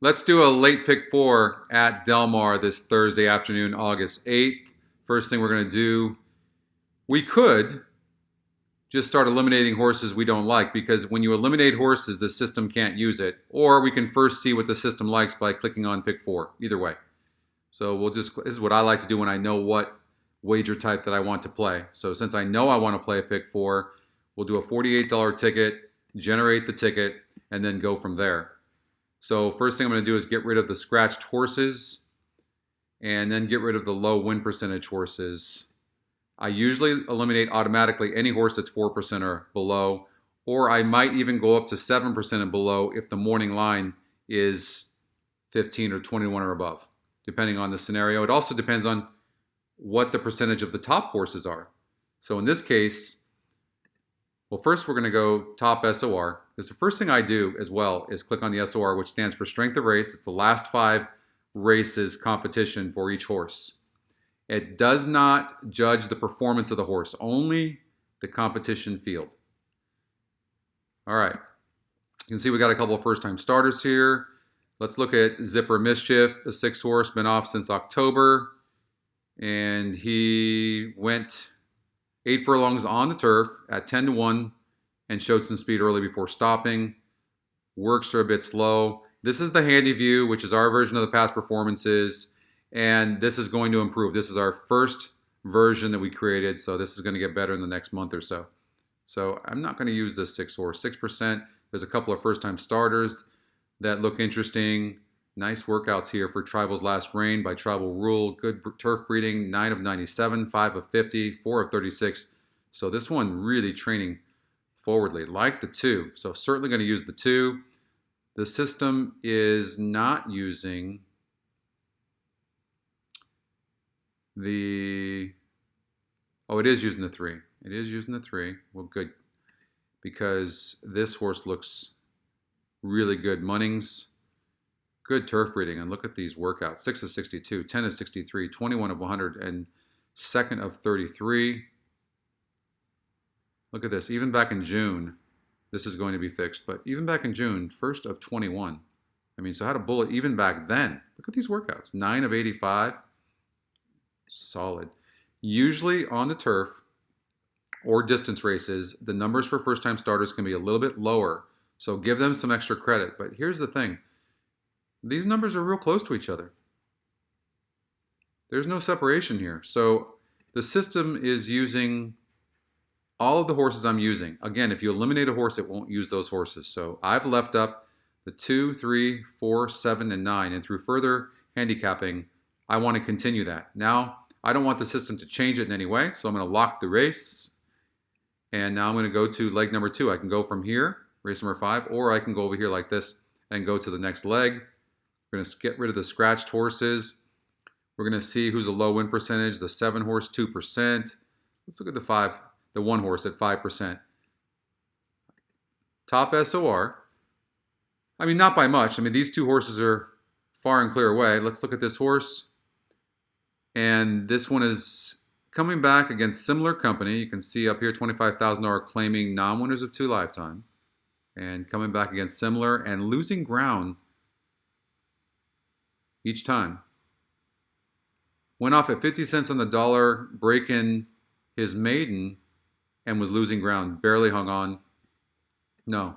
Let's do a late pick 4 at Del Mar this Thursday afternoon, August 8th. First thing we're going to do, we could just start eliminating horses we don't like, because when you eliminate horses, the system can't use it. Or we can first see what the system likes by clicking on pick 4. Either way. So this is what I like to do when I know what wager type that I want to play. So since I know I want to play a pick 4, we'll do a $48 ticket, generate the ticket, and then go from there. So first thing I'm going to do is get rid of the scratched horses and then get rid of the low win percentage horses. I usually eliminate automatically any horse that's 4% or below, or I might even go up to 7% and below if the morning line is 15 or 21 or above, depending on the scenario. It also depends on what the percentage of the top horses are. So in this case, well, first we're going to go top SOR. Because the first thing I do as well is click on the SOR, which stands for strength of race. It's the last 5 races competition for each horse. It does not judge the performance of the horse, only the competition field. All right. You can see we got a couple of first-time starters here. Let's look at Zipper Mischief, the 6th horse, been off since October. And he went 8 furlongs on the turf at 10-1 and showed some speed early before stopping. Works are a bit slow. This is the Handy View, which is our version of the past performances, and this is going to improve. This is our first version that we created, so this is going to get better in the next month or so. So I'm not going to use this 6 horse. 6%. There's a couple of first-time starters that look interesting. Nice workouts here for Tribal's Last Reign by Tribal Rule. Good turf breeding, 9 of 97, 5 of 50, 4 of 36. So this one really training forwardly, like the 2. So certainly going to use the 2. The system is not using the... Oh, it is using the 3. It is using the 3. Well, good. Because this horse looks really good. Munnings, good turf breeding. And look at these workouts. 6 of 62, 10 of 63, 21 of 100, and 2nd of 33. Look at this. Even back in June, this is going to be fixed. But even back in June, 1st of 21. I mean, so how to bullet even back then. Look at these workouts. 9 of 85. Solid. Usually on the turf or distance races, the numbers for first-time starters can be a little bit lower. So give them some extra credit. But here's the thing. These numbers are real close to each other. There's no separation here. So the system is using all of the horses I'm using. Again, if you eliminate a horse, it won't use those horses. So I've left up the 2, 3, 4, 7, and 9. And through further handicapping, I want to continue that. Now, I don't want the system to change it in any way. So I'm going to lock the race. And now I'm going to go to leg number 2. I can go from here, race number 5, or I can go over here like this and go to the next leg. We're going to get rid of the scratched horses. We're going to see who's a low win percentage. The 7 horse, 2%. Let's look at the 1 horse at 5%. Top SOR. I mean, not by much. I mean, these 2 horses are far and clear away. Let's look at this horse. And this one is coming back against similar company. You can see up here, $25,000 claiming non-winners of 2 lifetime. And coming back against similar and losing ground each time. Went off at 50 cents on the dollar, breaking his maiden, and was losing ground. Barely hung on. No.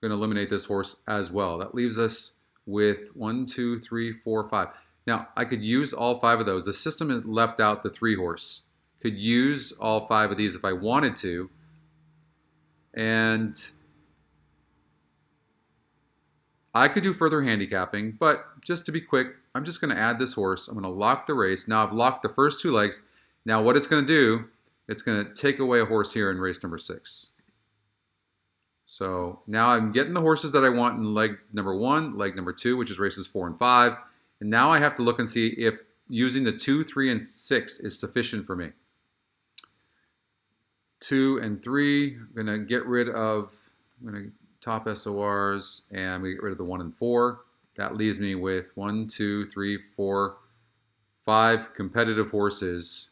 Going to eliminate this horse as well. That leaves us with 1, 2, 3, 4, 5. Now, I could use all 5 of those. The system has left out the 3 horse. Could use all 5 of these if I wanted to. And I could do further handicapping, but just to be quick, I'm just going to add this horse. I'm going to lock the race. Now I've locked the first 2 legs. Now what it's going to do, it's going to take away a horse here in race number 6. So now I'm getting the horses that I want in leg number 1, leg number 2, which is races 4 and 5. And now I have to look and see if using the 2, 3, and 6 is sufficient for me. 2 and 3, I'm going to get rid of, I'm going to top SORs, and we get rid of the 1 and 4. That leaves me with 1, 2, 3, 4, 5 competitive horses.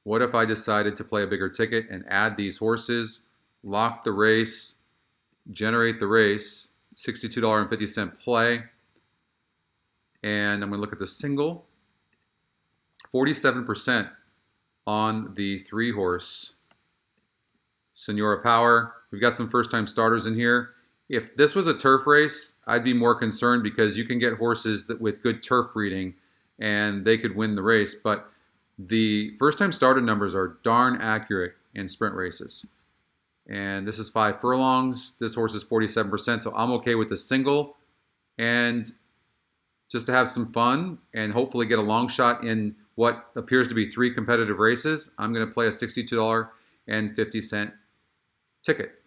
What if I decided to play a bigger ticket and add these horses, lock the race, generate the race, $62.50 play, And I'm going to look at the single. 47% on the 3-horse Senora Power. We've got some first-time starters in here. If this was a turf race, I'd be more concerned because you can get horses with good turf breeding and they could win the race. But the first-time starter numbers are darn accurate in sprint races. And this is 5 furlongs. This horse is 47%, so I'm okay with the single. And just to have some fun and hopefully get a long shot in what appears to be 3 competitive races, I'm going to play a $62.50 ticket.